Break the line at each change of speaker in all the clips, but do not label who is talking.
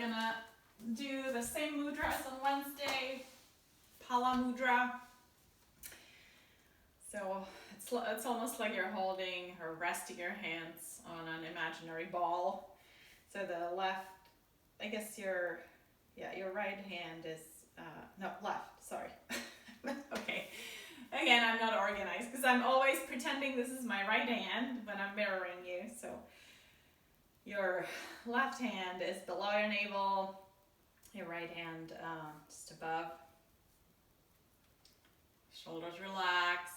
gonna do the same mudra as on Wednesday, Pala mudra. So it's almost like you're holding or resting your hands on an imaginary ball. So the left, I guess your right hand is, no, left, sorry. Okay. Again, I'm not organized because I'm always pretending this is my right hand when I'm mirroring you. So your left hand is below your navel, your right hand just above. Shoulders relaxed.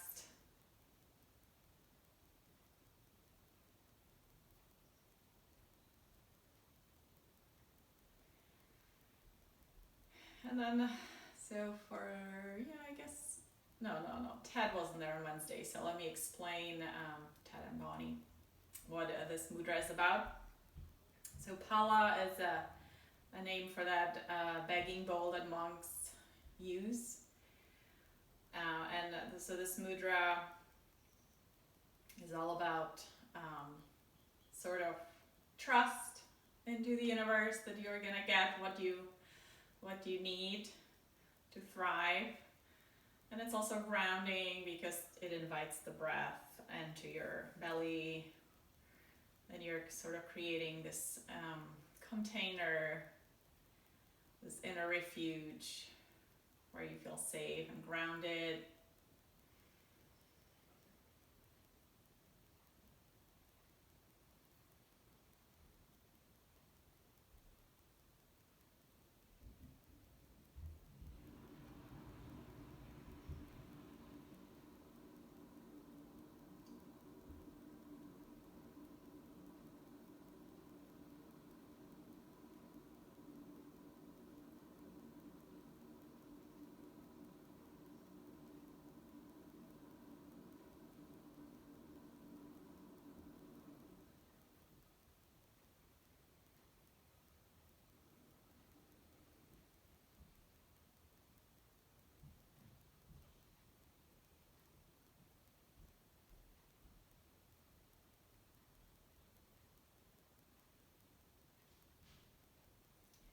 And then, so for, I guess, no. Ted wasn't there on Wednesday, so let me explain, Ted and Bonnie, what this mudra is about. So Pala is a name for that begging bowl that monks use. So this mudra is all about sort of trust into the universe that you're gonna get what you need to thrive. And it's also grounding because it invites the breath into your belly, and you're sort of creating this container, this inner refuge where you feel safe and grounded.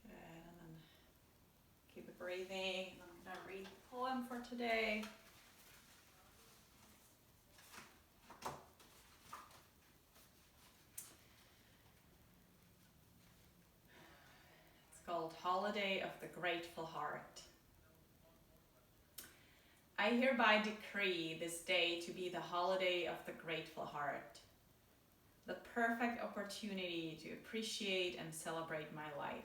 And then keep it breathing. I'm going to read the poem for today. It's called Holiday of the Grateful Heart. I hereby decree this day to be the holiday of the grateful heart, the perfect opportunity to appreciate and celebrate my life.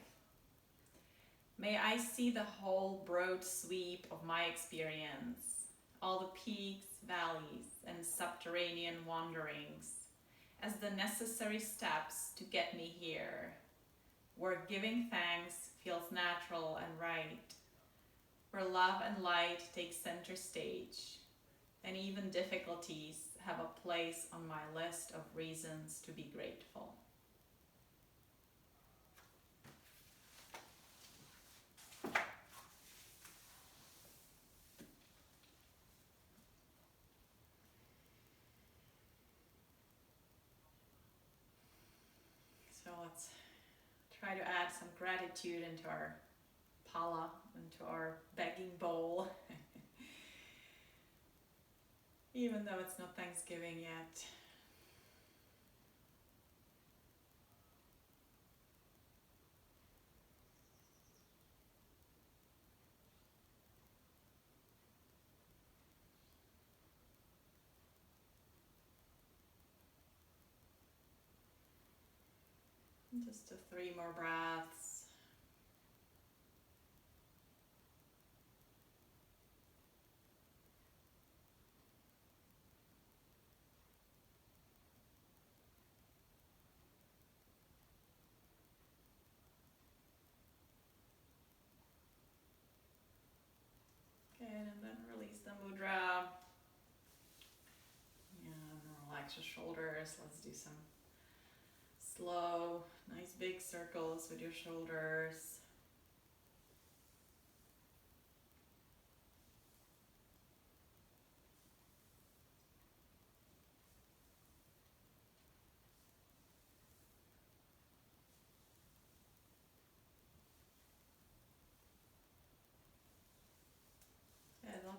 May I see the whole broad sweep of my experience, all the peaks, valleys, and subterranean wanderings, as the necessary steps to get me here, where giving thanks feels natural and right, where love and light take center stage, and even difficulties have a place on my list of reasons to be grateful. So let's try to add some gratitude into our pala, into our begging bowl. Even though it's not Thanksgiving yet. Just 3 more breaths. Okay, and then release the mudra. And relax your shoulders. Let's do some slow, nice big circles with your shoulders.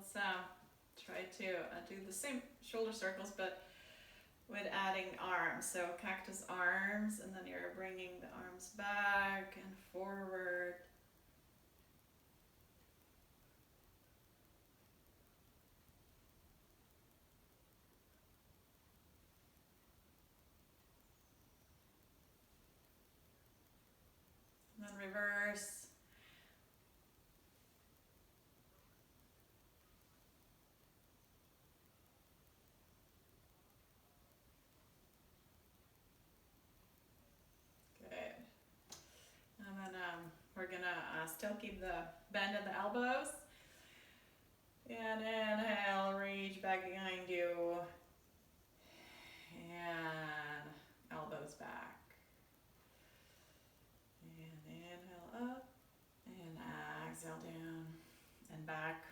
let's try to do the same shoulder circles, but with adding arms. So cactus arms, and then you're bringing the arms back and forward. And then reverse. And then we're gonna still keep the bend at the elbows. And inhale, reach back behind you. And elbows back. And inhale up. And exhale down and back.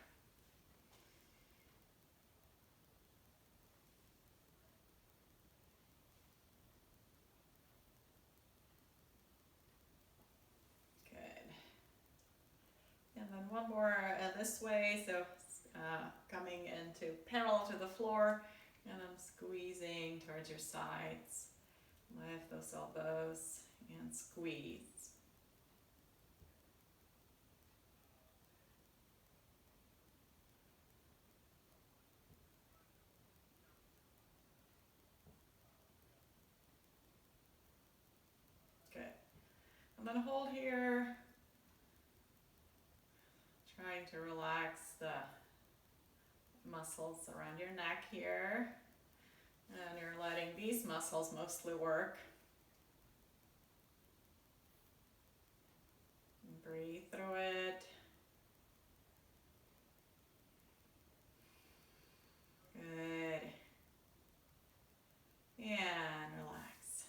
And then one more this way, so coming into parallel to the floor, and I'm squeezing towards your sides. Lift those elbows and squeeze. Good. And then hold here. Trying to relax the muscles around your neck here. And you're letting these muscles mostly work. And breathe through it. Good. And relax.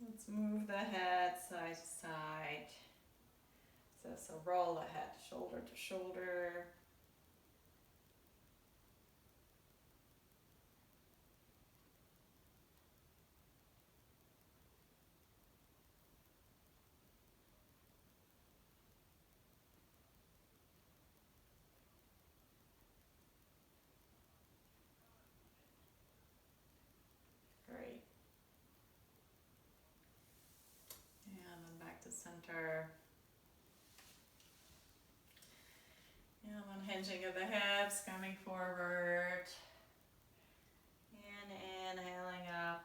Let's move the head side to side. So roll the head shoulder to shoulder. Great. And then back to center. And then hinging of the hips, coming forward. And inhaling up.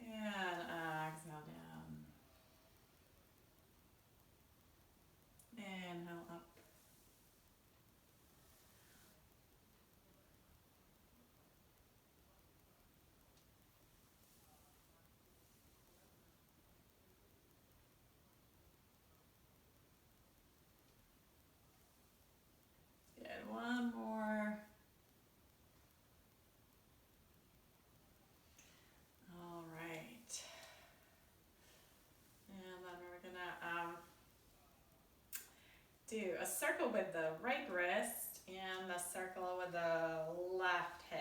And exhale down. Inhale up. Good, one more. All right. And then we're gonna do a circle with the right wrist and a circle with the left hip.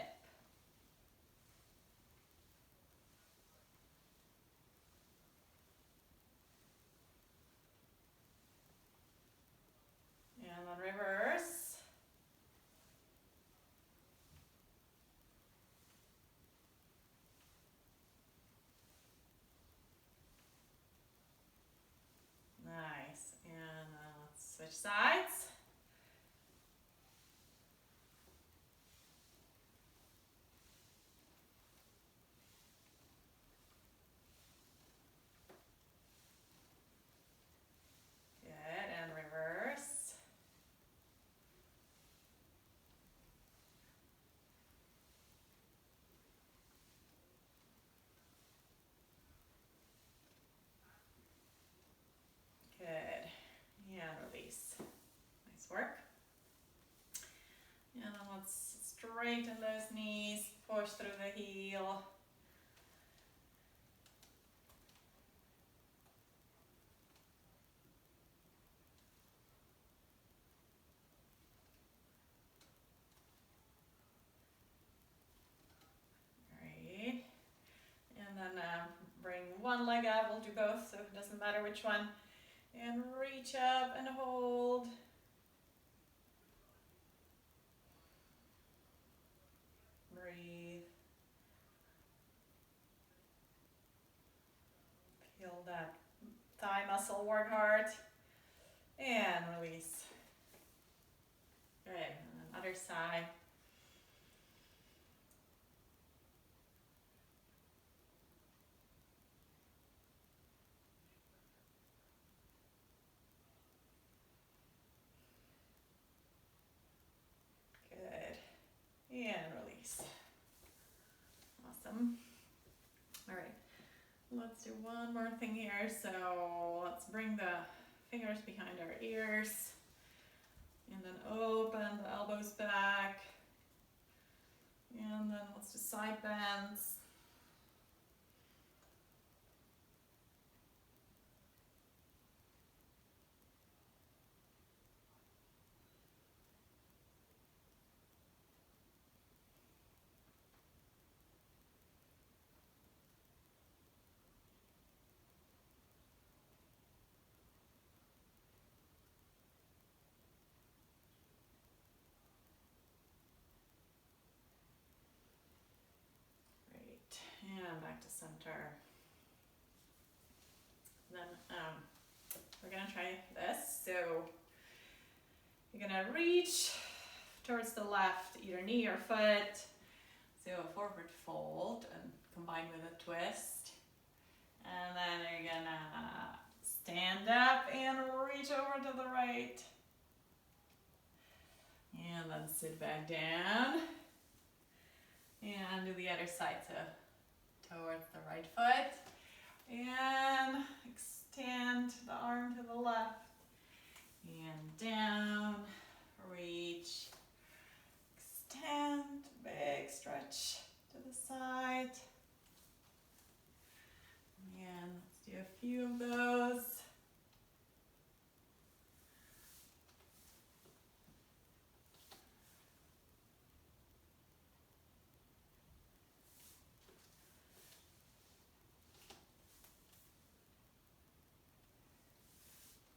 And then reverse. Nice. And let's switch sides. Good, and reverse. Good. And release. Nice work. And then let's straighten those knees, push through the heel. Great. And then bring one leg up, we'll do both, so it doesn't matter which one. And reach up and hold. muscle work hard. And release. Good, and then other side. Good, and release. Awesome. All right, let's do one more thing here. So let's bring the fingers behind our ears. And then open the elbows back. And then let's do side bends. Great, and back to center. Then we're gonna try this. So you're gonna reach towards the left, either knee or foot. So a forward fold and combined with a twist. And then you're gonna stand up and reach over to the right. And then sit back down. And do the other side, so towards the right foot. And extend the arm to the left. And down, reach, extend, big stretch to the side. And let's do a few of those.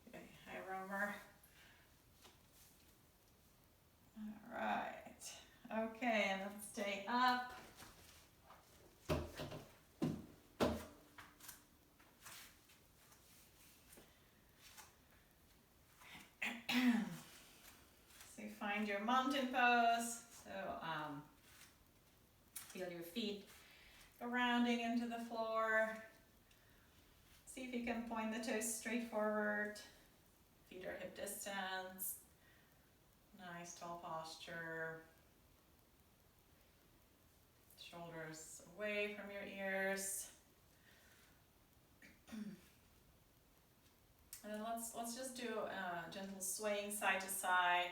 Okay, high rower. All right. Okay, and then stay up. So you find your mountain pose. So feel your feet grounding into the floor. See if you can point the toes straight forward. Feet are hip distance. Nice tall posture. Shoulders away from your ears. And then let's just do a gentle swaying side to side.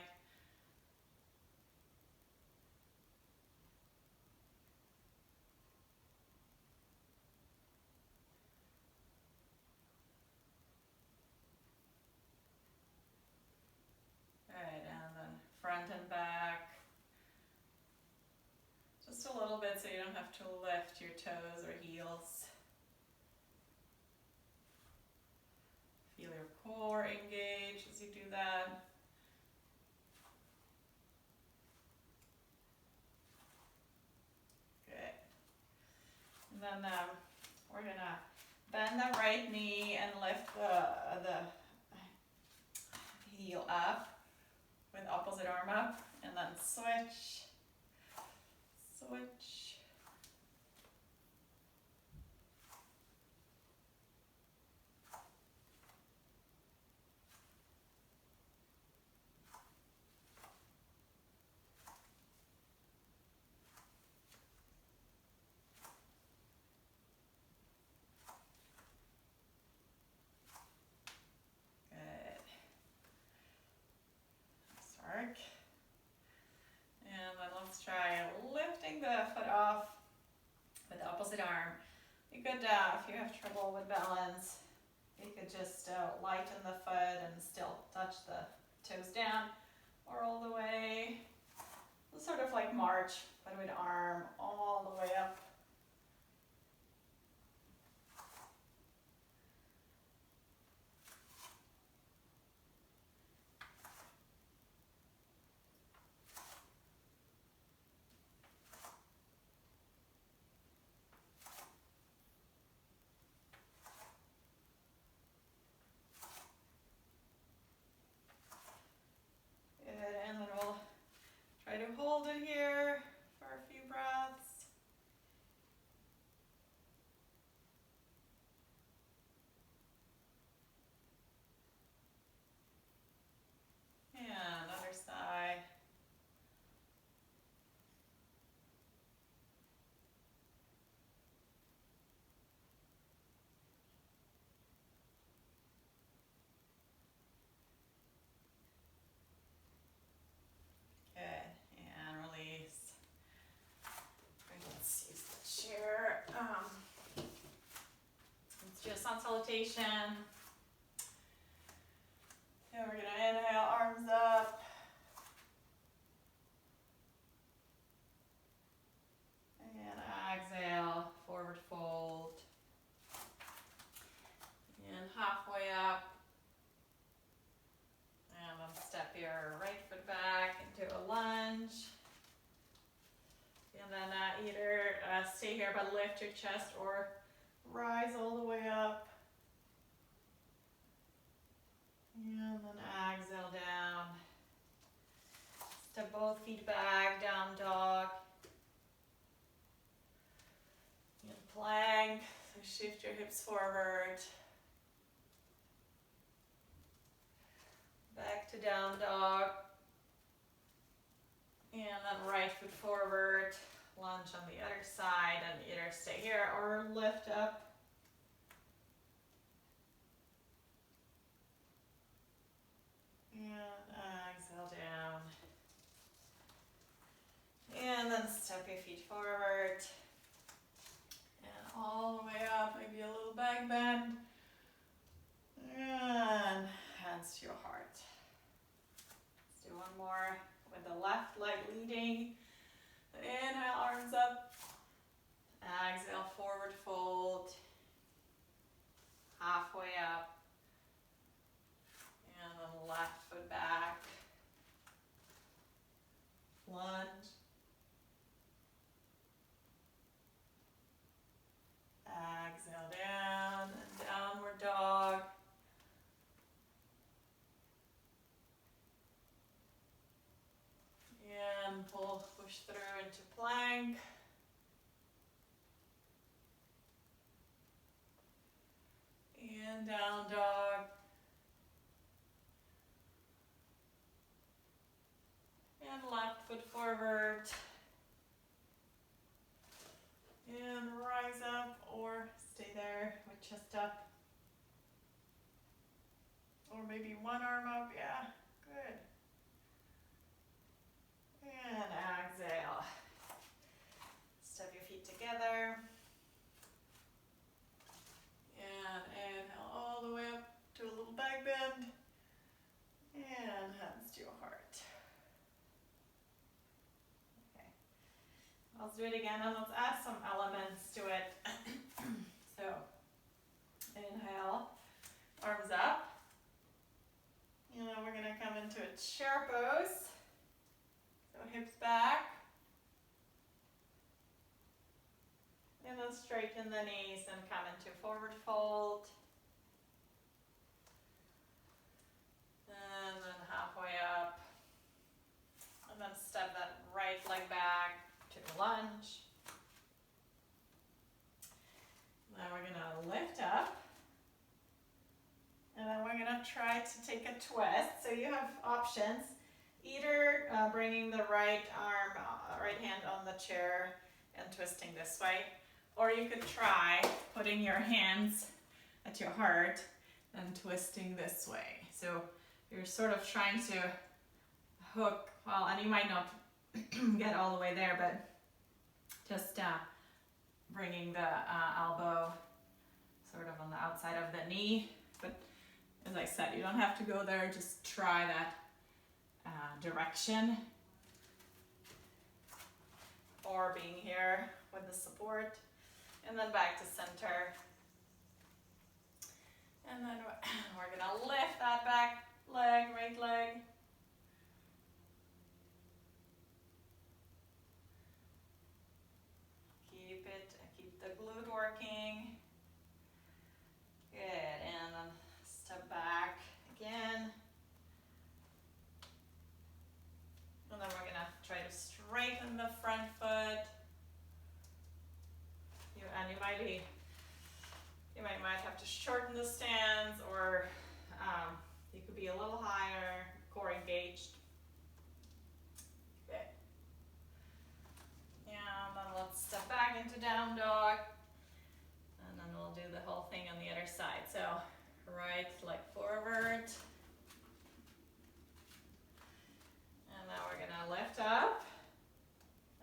Good, and then front and back. Just a little bit so you don't have to lift your toes or heels. Feel your core engage as you do that. Good. And then we're gonna bend the right knee and lift the heel up with opposite arm up, and then switch, switch. Work. And then let's try lifting the foot off with the opposite arm. You could, if you have trouble with balance, you could just lighten the foot and still touch the toes down, or all the way, sort of like march, but with arm all the way up. salutation. And we're gonna inhale, arms up. And exhale, forward fold. And halfway up. And then step your right foot back into a lunge. And then either stay here but lift your chest or rise all the way up. And then exhale down. Step both feet back, down dog. And plank, so shift your hips forward. Back to down dog. And then right foot forward, lunge on the other side, and either stay here or lift up. And exhale down. And then step your feet forward. And all the way up, maybe a little back bend. And hands to your heart. Let's do one more with the left leg leading. Inhale, arms up. Exhale, forward fold. Halfway up. And then left foot back. Lunge. Exhale down and downward dog. And push through into plank. And down dog. And left foot forward. And rise up or stay there with chest up. Or maybe one arm up, yeah, good. And exhale. Step your feet together. And inhale all the way up to a little back bend. And hands to your heart. Okay. Let's do it again and let's add some elements to it. So, inhale, arms up. And then we're going to come into a chair pose. So hips back. And then straighten the knees and come into forward fold. And then halfway up. And then step that right leg back to lunge. Now we're going to lift up. And then we're going to try to take a twist. So you have options. Either bringing the right hand on the chair and twisting this way. Or you could try putting your hands at your heart and twisting this way. So you're sort of trying to hook, well, and you might not get all the way there, but just bringing the elbow sort of on the outside of the knee. But as I said, you don't have to go there, just try that direction. Or being here with the support. And then back to center. And then we're going to lift that back leg, right leg. Keep the glute working. Good, and then step back again. And then we're gonna try to straighten the front foot. You might have to shorten the stance, or you could be a little higher, core engaged. Good. Yeah, then let's step back into down dog. And then we'll do the whole thing on the other side. So right leg forward. And now we're gonna lift up.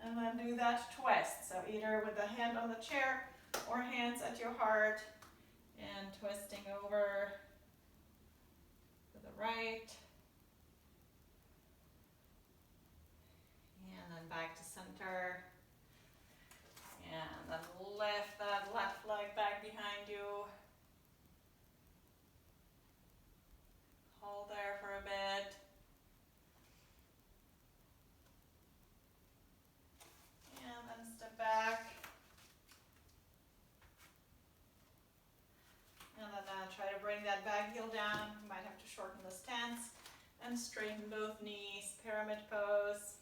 And then do that twist. So either with the hand on the chair or hands at your heart. And then twisting over to the right. And then back to center. And then lift that left leg back behind you. Hold there for a bit. And then step back. And then try to bring that back heel down. You might have to shorten the stance. And straighten both knees, pyramid pose.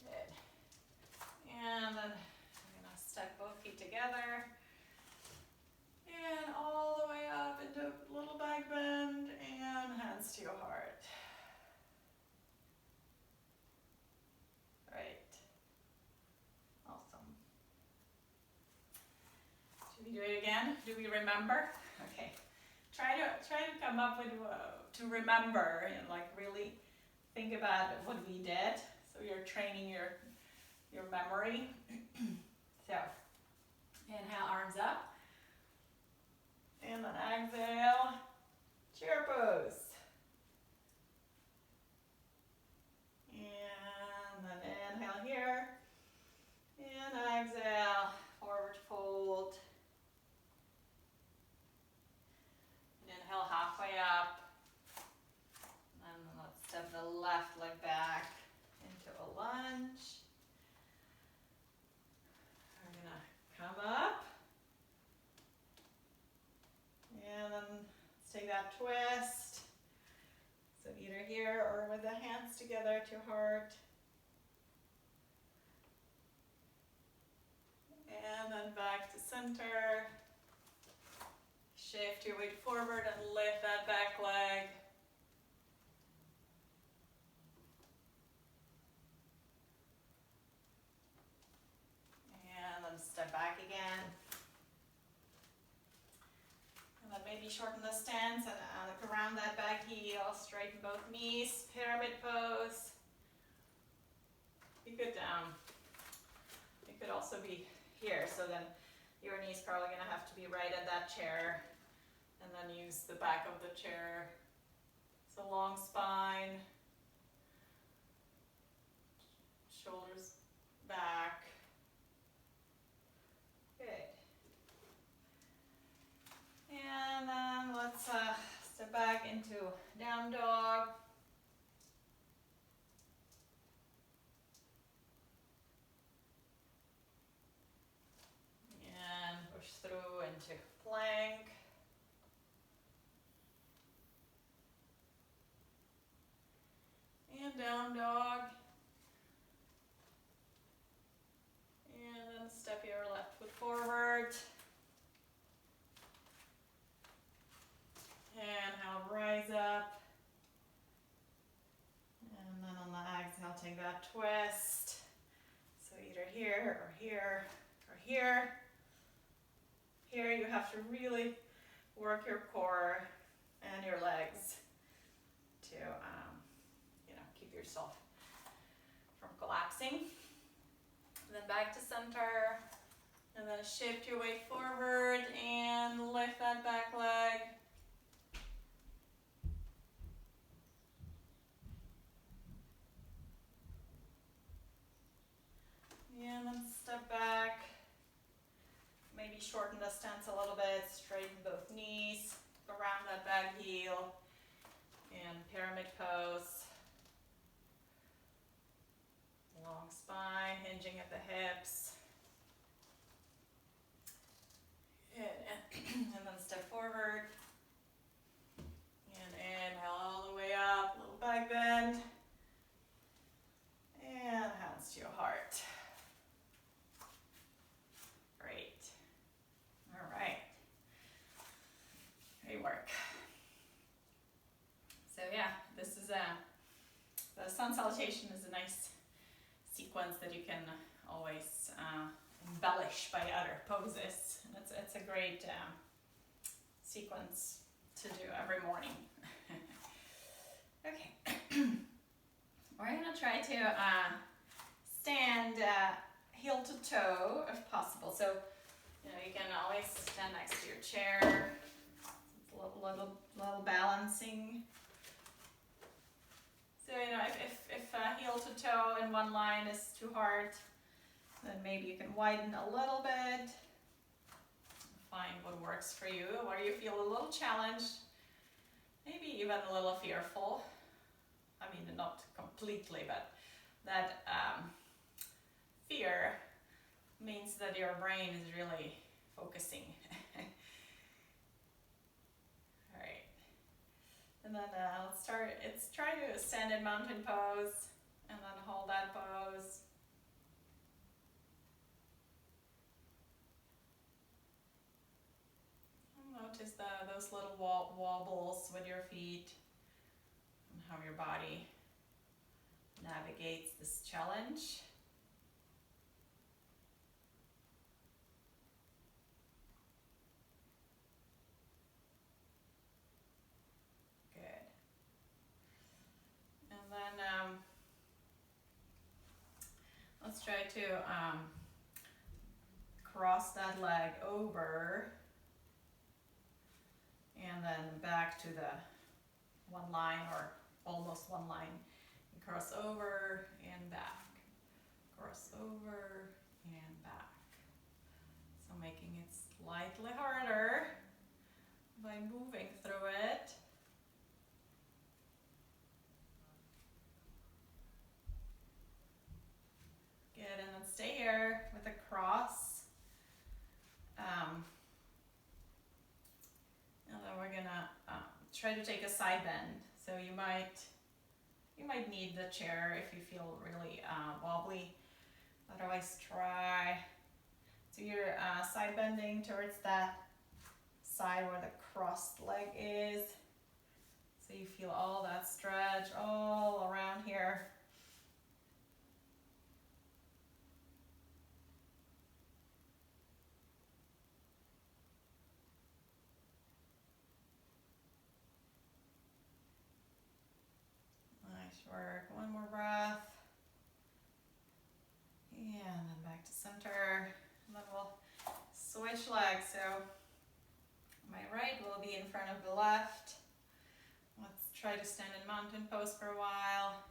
Good. And then I'm gonna step both feet together. And all the way up into little back bend and hands to your heart. Right. Awesome. Should we do it again? Do we remember? Okay. Try to come up with to remember and like really think about what we did. So you're training your memory. So inhale, arms up. And then exhale, chair pose. And then inhale here. And exhale, forward fold. Inhale halfway up. And then let's step the left leg back into a lunge. We're gonna come up. And then let's take that twist. So either here or with the hands together to heart. And then back to center. Shift your weight forward and lift that back leg. And then step back again. And then maybe shorten the stance and look around that back heel, straighten both knees, pyramid pose. You could it could also be here, so then your knee's probably gonna have to be right at that chair, and then use the back of the chair. So long spine, shoulders back. Good. And then let's step back into down dog. And push through into plank. And down dog. And then step your left foot forward. And now rise up. And then on the exhale, take that twist. So either here or here or here. Here you have to really work your core and your legs to keep yourself from collapsing. And then back to center. And then shift your weight forward and lift that back leg. And then step back. Maybe shorten the stance a little bit, straighten both knees, around that back heel, and pyramid pose. Long spine, hinging at the hips. And then step forward. And inhale all the way up, little back bend. And hands to your heart. Great. All right. Great work. So yeah, this is the sun salutation is a nice sequence that you can always embellish by other poses. And it's a great sequence to do every morning. Okay. We're gonna try to stand heel to toe if possible. So, you can always stand next to your chair. It's a little balancing. So, if heel to toe in one line is too hard, then maybe you can widen a little bit. Find what works for you, where you feel a little challenged, maybe even a little fearful. I mean, not completely, but that fear means that your brain is really focusing. All right. And then let's try to stand in mountain pose and then hold that pose. Notice those little wobbles with your feet and how your body navigates this challenge. Good. And then let's try to cross that leg over and then back to the one line or almost one line. And cross over and back. Cross over and back. So making it slightly harder by moving through it. Good, and then stay here with a cross. And then we're gonna try to take a side bend. So you might need the chair if you feel really wobbly. Otherwise, try. So you're side bending towards that side where the crossed leg is. So you feel all that stretch all around here. Nice work. One more breath. And then back to center. And then we'll switch legs. So my right will be in front of the left. Let's try to stand in mountain pose for a while.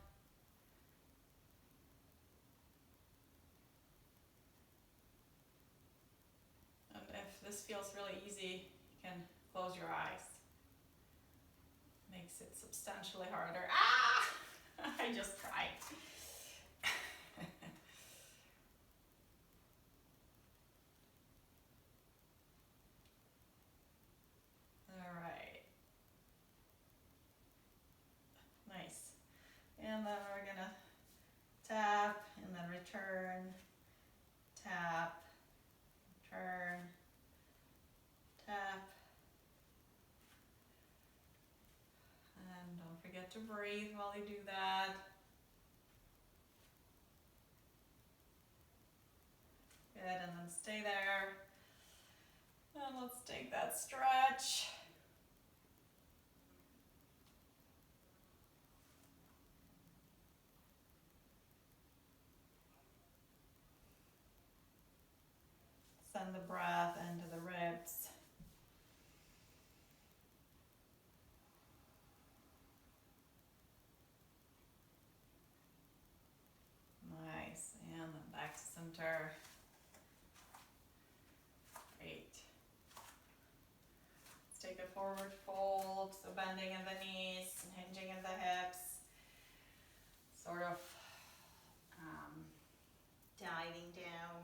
And if this feels really easy, you can close your eyes. Makes it substantially harder. Ah! I just tried. All right. Nice. And then we're gonna tap and then return, tap, turn, tap. And don't forget to breathe while you do that. Good, and then stay there. And let's take that stretch. Send the breath into the ribs. Nice, and then back to center. Great. Let's take a forward fold, so bending in the knees, hinging in the hips, sort of diving down.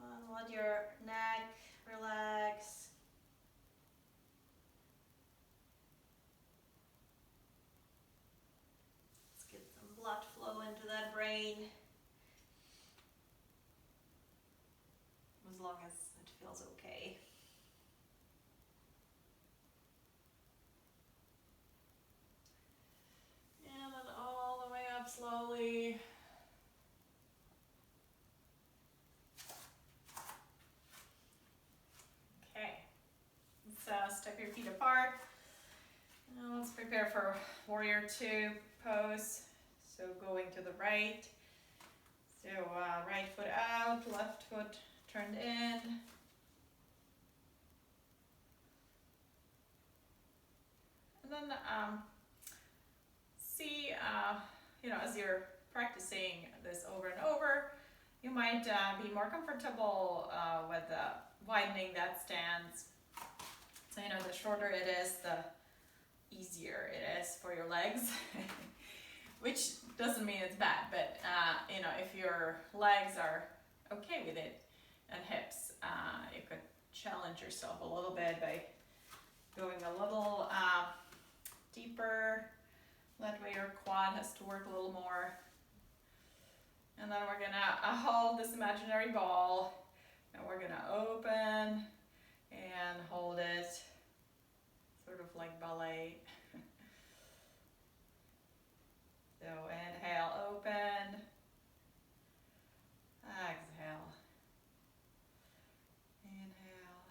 And let your neck relax. Let's get some blood flow into that brain. As long as it feels okay. And then all the way up slowly. Okay, let's step your feet apart. Now let's prepare for warrior two pose. So going to the right. So right foot out, left foot turned in. And then see, as you're practicing this over and over, you might be more comfortable with widening that stance. So, the shorter it is, the easier it is for your legs. Which doesn't mean it's bad, but if your legs are okay with it and hips, you could challenge yourself a little bit by going a little deeper. That way your quad has to work a little more. And then we're gonna hold this imaginary ball, and we're gonna open and hold it, sort of like ballet. So inhale, open. Exhale. Inhale.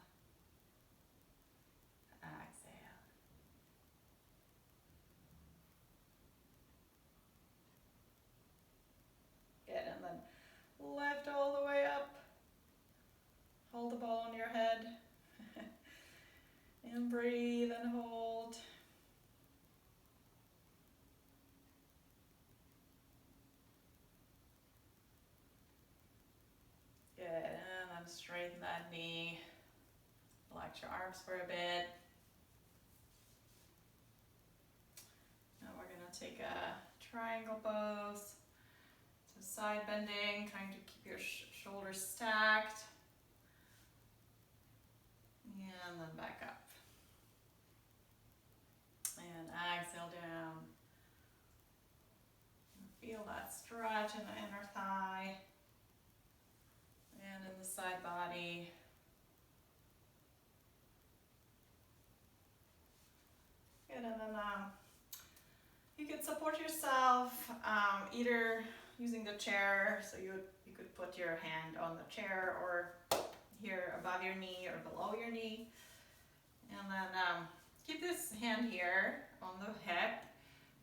Exhale. Good, and then lift all the way up. Hold the ball on your head. And breathe and hold. Good, and then straighten that knee. Relax your arms for a bit. Now we're going to take a triangle pose. So side bending, trying to keep your shoulders stacked. And then back up. And exhale down. Feel that stretch in the inner thigh and in the side body. Good, and then you could support yourself either using the chair, so you could put your hand on the chair or here above your knee or below your knee. And then keep this hand here on the hip,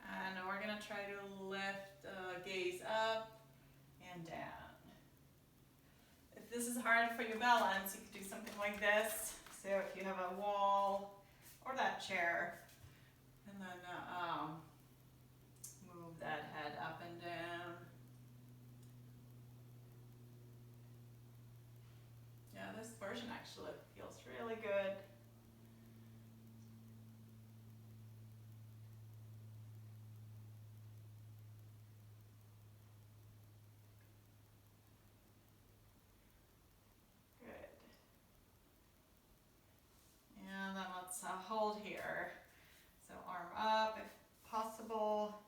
and we're gonna try to lift gaze up and down. If this is hard for you balance, you could do something like this. So if you have a wall or that chair, and then move that head up and down. Yeah, this version actually feels really good. And then let's hold here. So arm up if possible.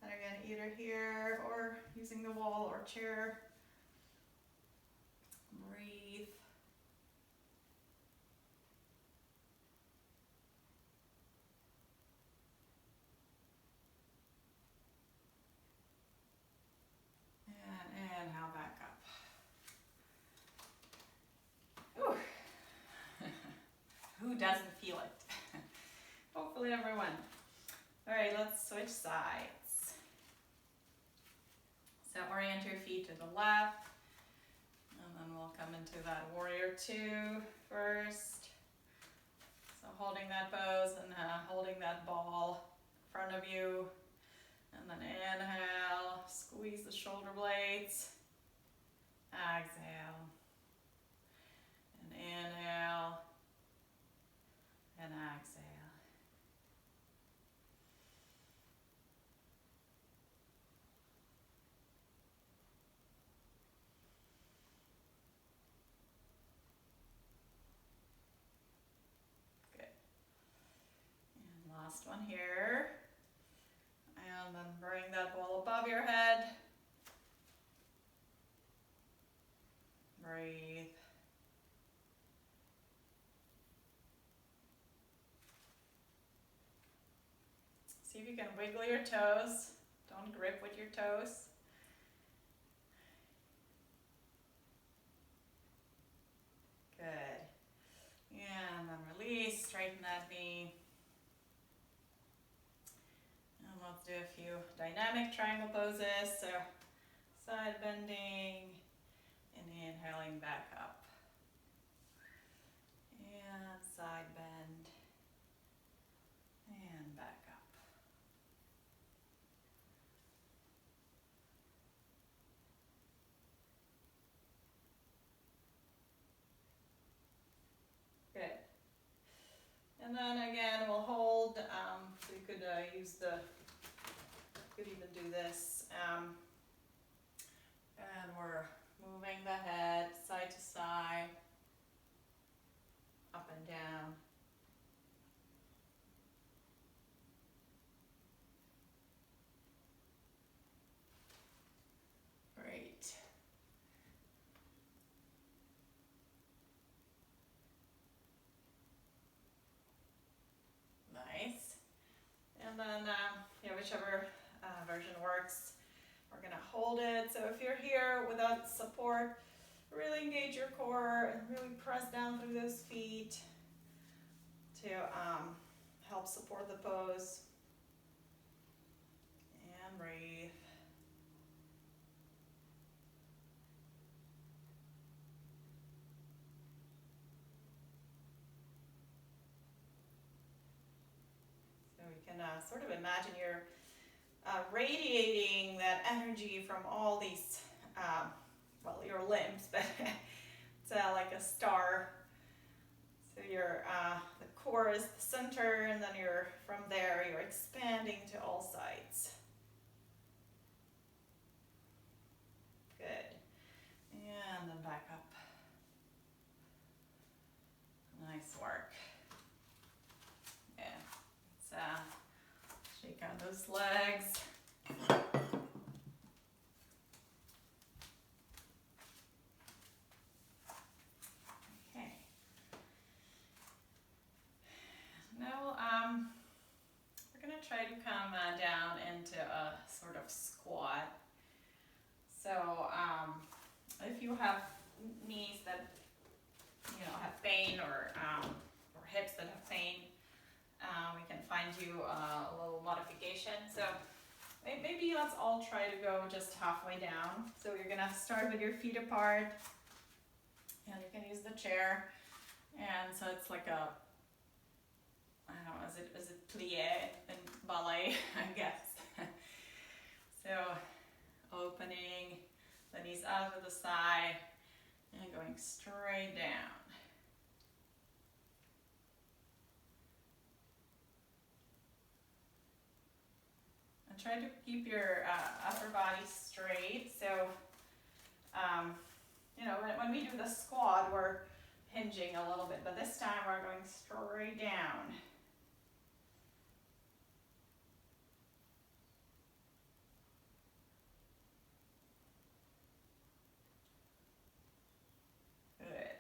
And again, either here or using the wall or chair. Breathe. And inhale back up. Ooh. Who doesn't feel it? Hopefully everyone. All right, let's switch sides. So orient your feet to the left, and then we'll come into that warrior two first. So holding that pose and holding that ball in front of you. And then inhale, squeeze the shoulder blades. Exhale. And inhale. And exhale. Good. And last one here. And then bring that ball above your head. Breathe. See if you can wiggle your toes. Don't grip with your toes. Good. And then release, straighten that knee. And let's do a few dynamic triangle poses. So side bending and inhaling back up. And side bend and back up. Good. And then again, we'll hold. So you could could even do this. And we're moving the head side to side, up and down. Great. Nice. And then, whichever version works, we're gonna hold it. So if you're here without support, really engage your core and really press down through those feet to help support the pose. And breathe. So we can sort of imagine you're radiating that energy from all these, your limbs, but it's like a star. So the core is the center, and then from there you're expanding to all sides. Good. And then back up. Nice work. Yeah. Let's shake out those legs. Okay. Now we're going to try to come down into a sort of squat. So if you have knees that have pain or hips that have pain, we can find you a little modification. So maybe let's all try to go just halfway down. So you're gonna start with your feet apart, and you can use the chair. And so it's like a, I don't know, is it plie in ballet, I guess. So opening the knees out to the side and going straight down. And try to keep your upper body straight. So, when we do the squat, we're hinging a little bit, but this time we're going straight down. Good.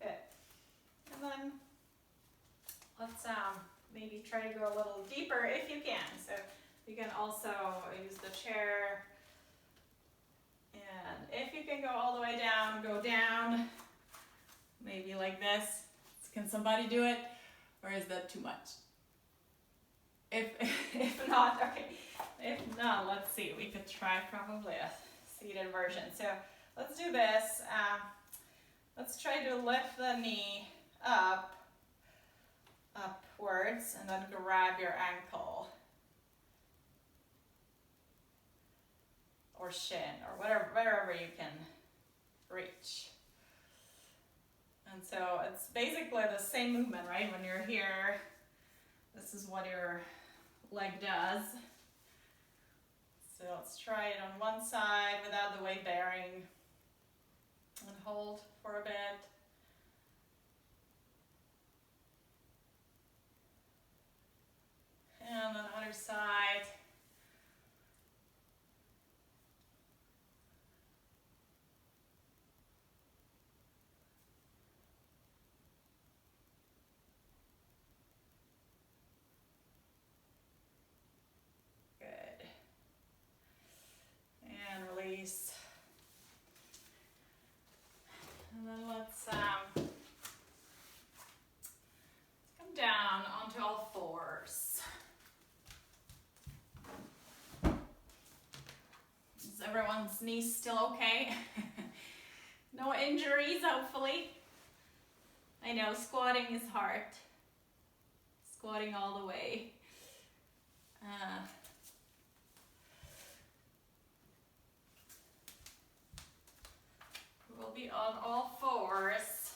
Good. And then let's maybe try to go a little deeper if you can. So you can also use the chair. And if you can go all the way down, go down. Maybe like this. Can somebody do it? Or is that too much? If not, okay. If not, let's see. We could try probably a seated version. So let's do this. Let's try to lift the knee upwards, and then grab your ankle or shin or wherever you can reach. And so it's basically the same movement, right? When you're here, this is what your leg does. So let's try it on one side without the weight bearing, and hold for a bit. And then other side. Good. And release. And then let's Everyone's knees still okay? No injuries, hopefully. I know squatting is hard. Squatting all the way. We'll be on all fours.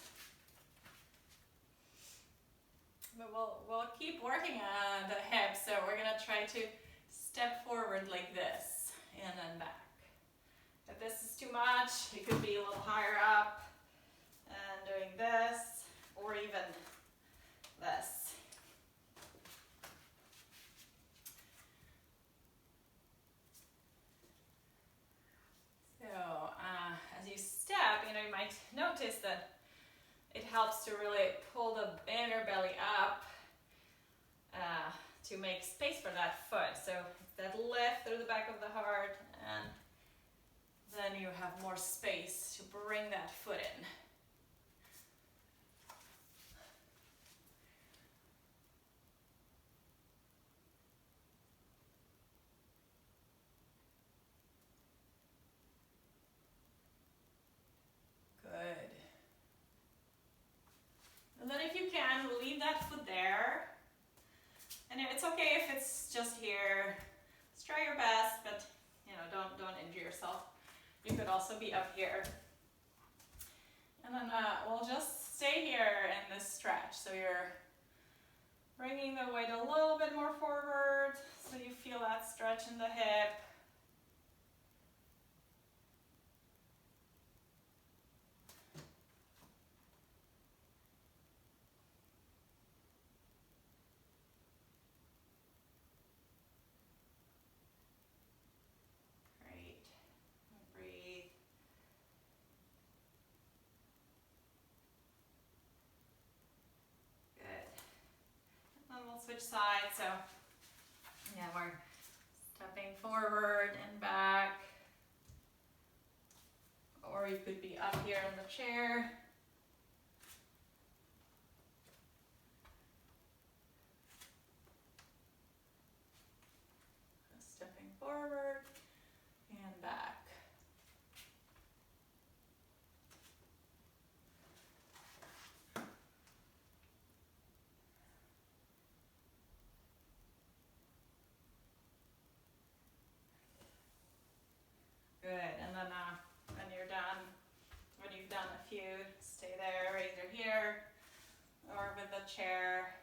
But we'll keep working on the hips, so we're gonna try to step forward like this and then back. If this is too much, you could be a little higher up and doing this, or even this. So as you step, you might notice that it helps to really pull the inner belly up to make space for that foot. So that lift through the back of the heart, and then you have more space to bring that foot in. Good. And then if you can, leave that foot there. And it's okay if it's just here. Just try your best, but don't injure yourself. You could also be up here. And then we'll just stay here in this stretch. So you're bringing the weight a little bit more forward so you feel that stretch in the hip. Great. Breathe. Then we'll switch sides. So yeah, we're stepping forward and back. Or you could be up here in the chair. Stepping forward and back. Good, and then when you're done, when you've done a few, stay there, either here or with the chair.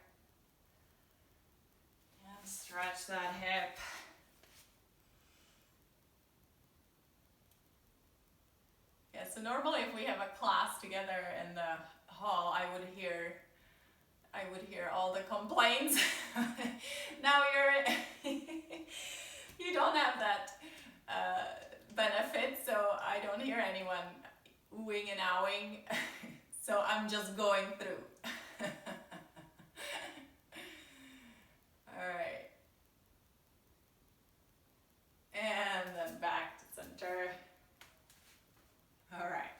And stretch that hip. Yeah, so normally if we have a class together in the hall, I would hear all the complaints. Now you don't have that benefit, so I don't hear anyone oohing and ahhing. So I'm just going through. All right. And then back to center. All right.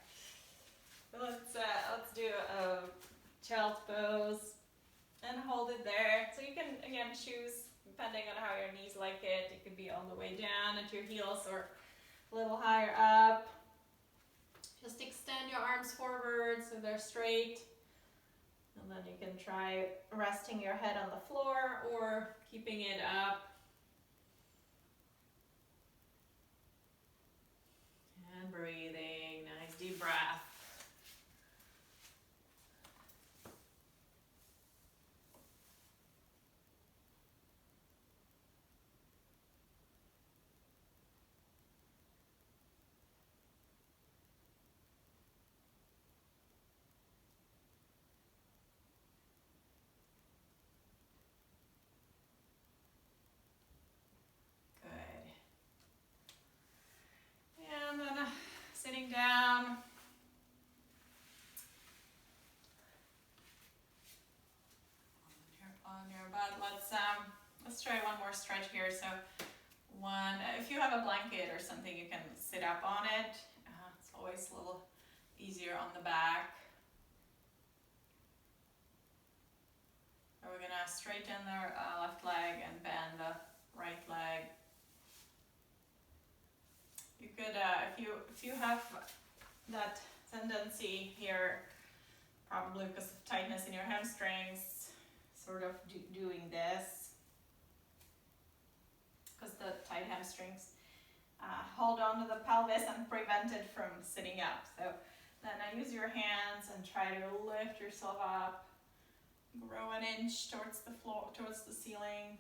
So let's do a child's pose and hold it there. So you can again choose depending on how your knees like it. It could be all the way down at your heels or a little higher up. Just extend your arms forward so they're straight. And then you can try resting your head on the floor or keeping it up. And breathing, nice deep breath. Sitting down. On your butt. Let's try one more stretch here. So if you have a blanket or something, you can sit up on it. It's always a little easier on the back. So we're gonna straighten the left leg and bend the right leg. You could, if you have that tendency here, probably because of tightness in your hamstrings, sort of doing this, because the tight hamstrings hold on to the pelvis and prevent it from sitting up. So then use your hands and try to lift yourself up, grow an inch towards the floor, towards the ceiling.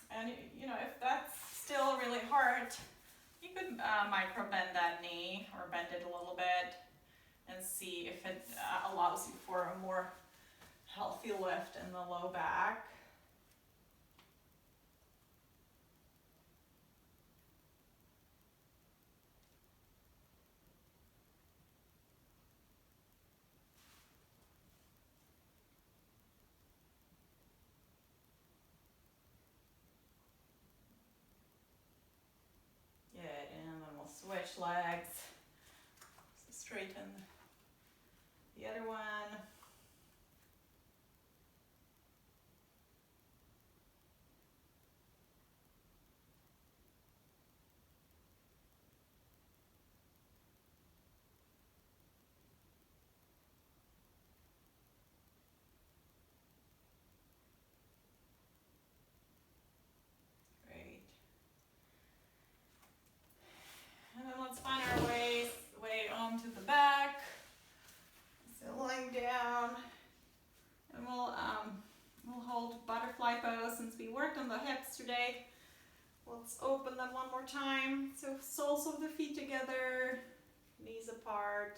And if that's still really hard, you could micro bend that knee or bend it a little bit and see if it allows you for a more healthy lift in the low back. Good, and then we'll switch legs. So straighten the other one. Great. And then let's find our way onto the back. So lying down, and we'll hold butterfly pose since we worked on the hips today. Let's open them one more time. So soles of the feet together, knees apart.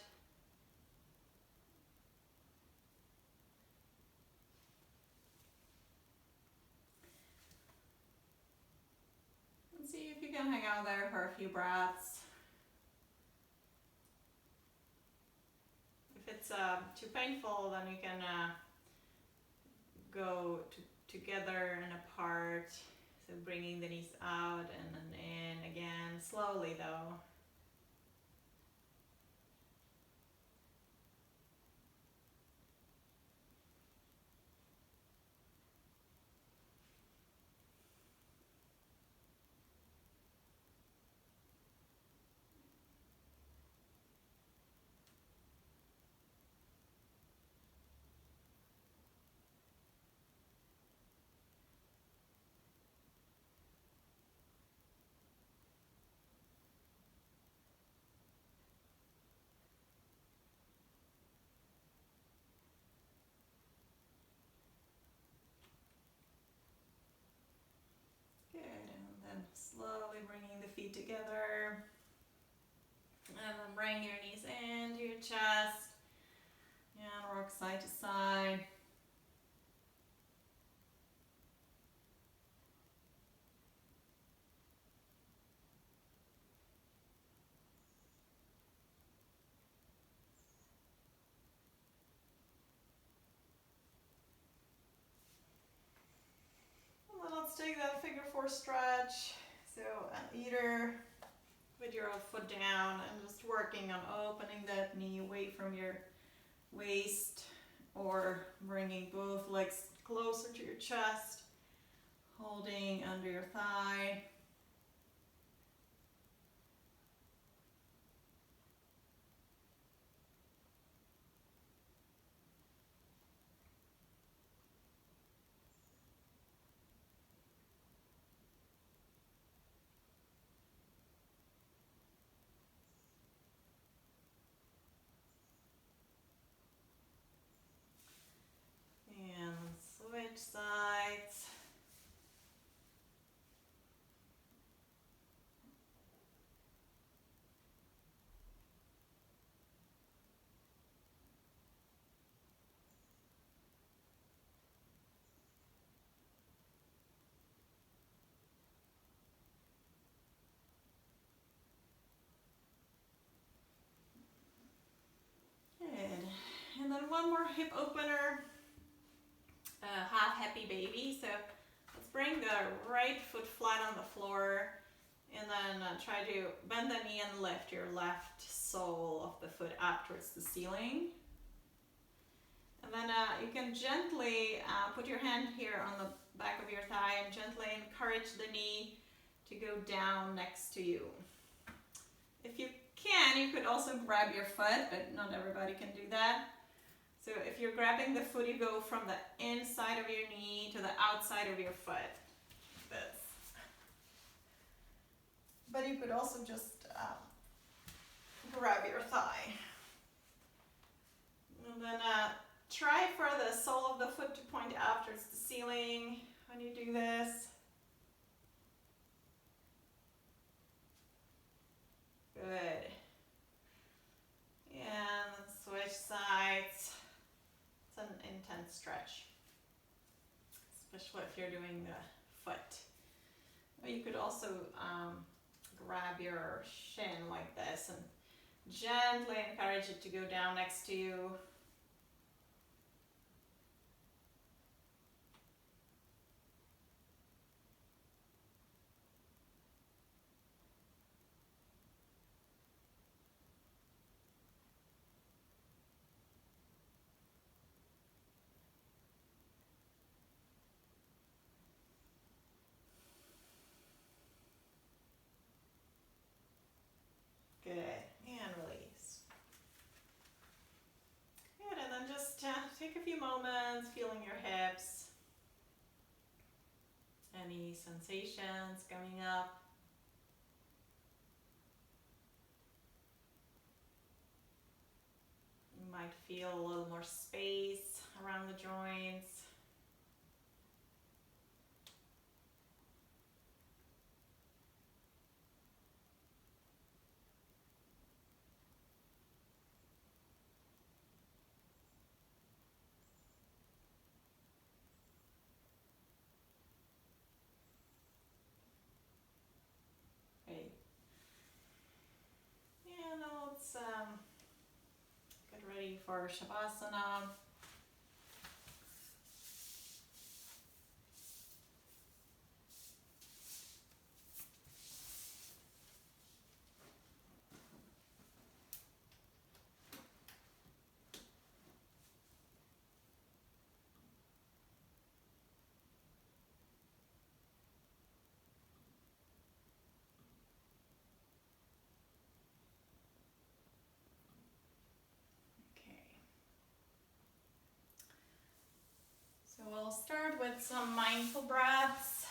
And see if you can hang out there for a few breaths. If it's too painful, then you can go together and apart. So bringing the knees out and then in again, slowly though. Good, and then slowly bringing the feet together. And then bring your knees into your chest. And rock side to side. And then let's take that figure four stretch. So either with your foot down and just working on opening that knee away from your waist, or bringing both legs closer to your chest, holding under your thigh. And switch sides. Good. And then one more hip opener. Half happy baby. So let's bring the right foot flat on the floor, and then try to bend the knee and lift your left sole of the foot up towards the ceiling. And then you can gently put your hand here on the back of your thigh and gently encourage the knee to go down next to you. If you can, you could also grab your foot, but not everybody can do that. So if you're grabbing the foot, you go from the inside of your knee to the outside of your foot. This. But you could also just grab your thigh. And then try for the sole of the foot to point out towards the ceiling when you do this. Good. And then switch sides. It's an intense stretch, especially if you're doing the foot. Or you could also grab your shin like this and gently encourage it to go down next to you. Good, and release. Good, and then just take a few moments feeling your hips. Any sensations coming up? You might feel a little more space around the joints. Great. And now let's get ready for Shavasana. So we'll start with some mindful breaths.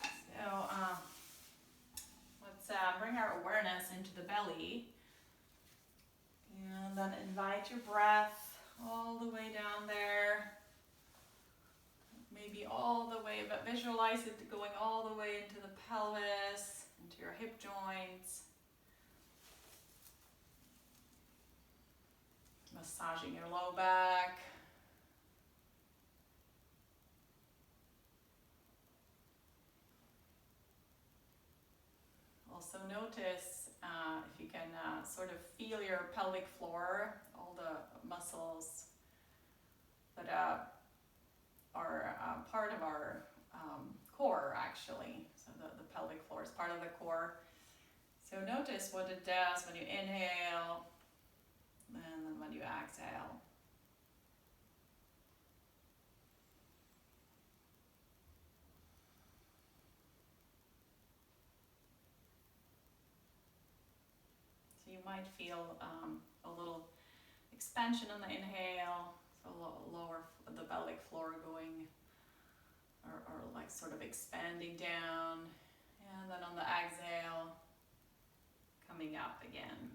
So let's bring our awareness into the belly. And then invite your breath all the way down there. Maybe all the way, but visualize it going all the way into the pelvis, into your hip joints. Massaging your low back. Also notice if you can sort of feel your pelvic floor, all the muscles that are part of our core actually. So the pelvic floor is part of the core. So notice what it does when you inhale and then when you exhale. So you might feel a little expansion on the inhale, so lower the pelvic floor going or like sort of expanding down, and then on the exhale coming up again.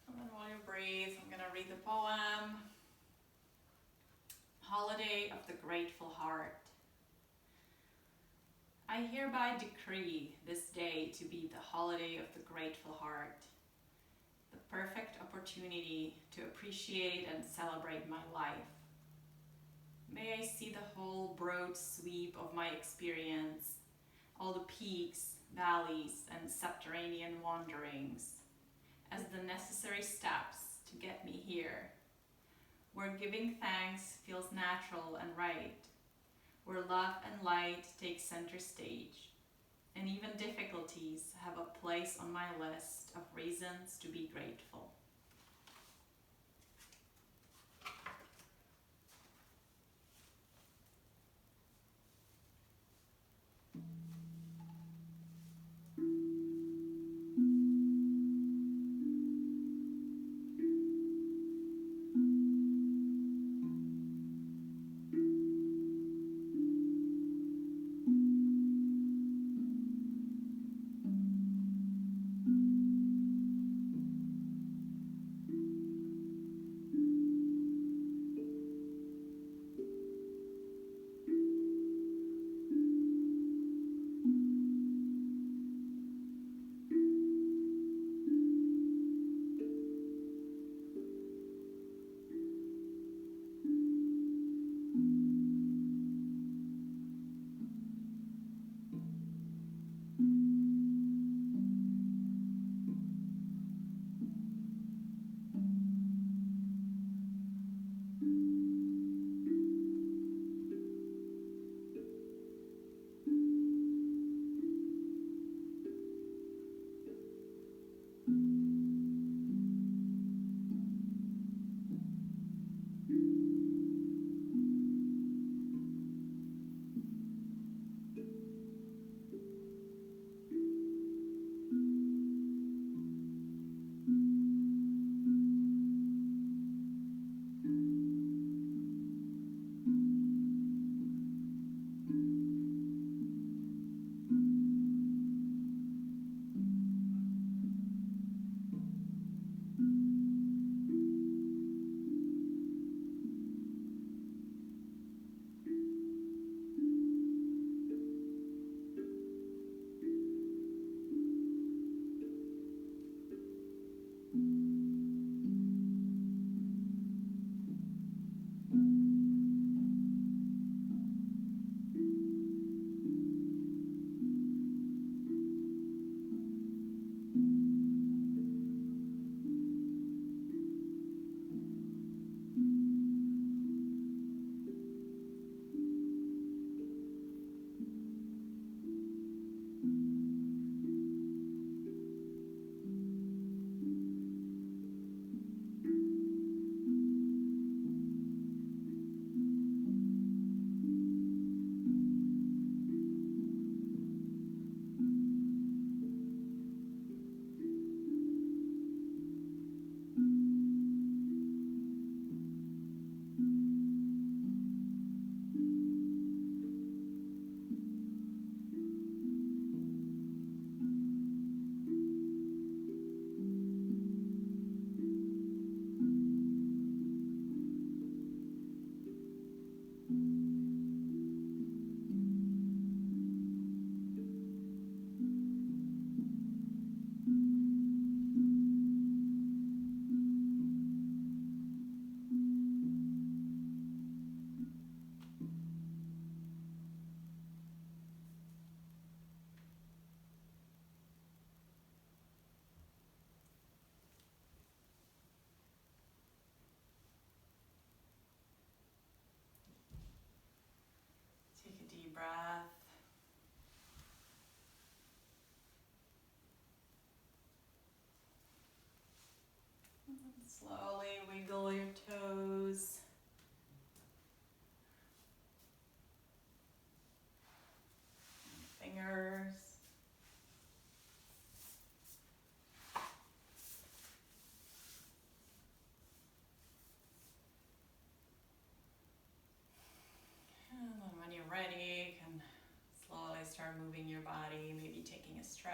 And then while you breathe, I'm going to read the poem. holiday of the grateful heart. I hereby decree this day to be the holiday of the grateful heart, the perfect opportunity to appreciate and celebrate my life. May I see the whole broad sweep of my experience, all the peaks, valleys, and subterranean wanderings, as the necessary steps to get me here, where giving thanks feels natural and right, where love and light take center stage, and even difficulties have a place on my list of reasons to be grateful. Take a deep breath. And slowly wiggle your toes. Fingers. And then when you're ready, you can slowly start moving your body, maybe taking a stretch.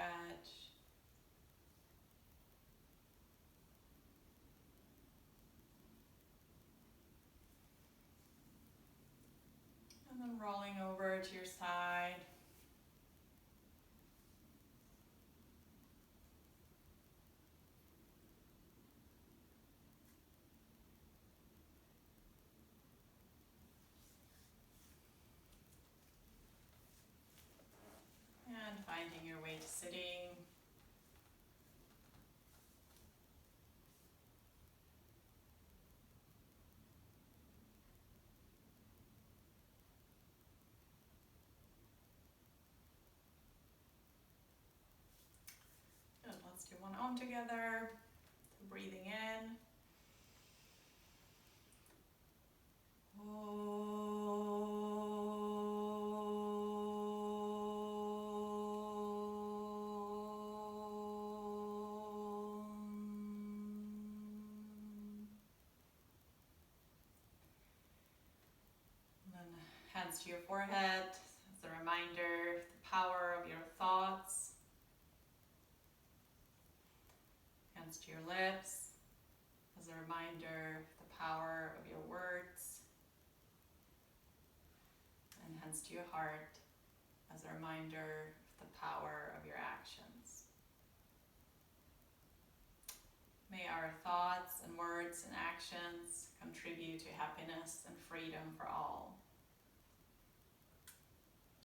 rolling over to your side. And finding your way to sitting. Good, let's do one on together. So breathing in. Hands to your forehead as a reminder, the power of your thoughts. Hands to your lips as a reminder, the power of your words. And hands to your heart as a reminder, the power of your actions. May our thoughts and words and actions contribute to happiness and freedom for all.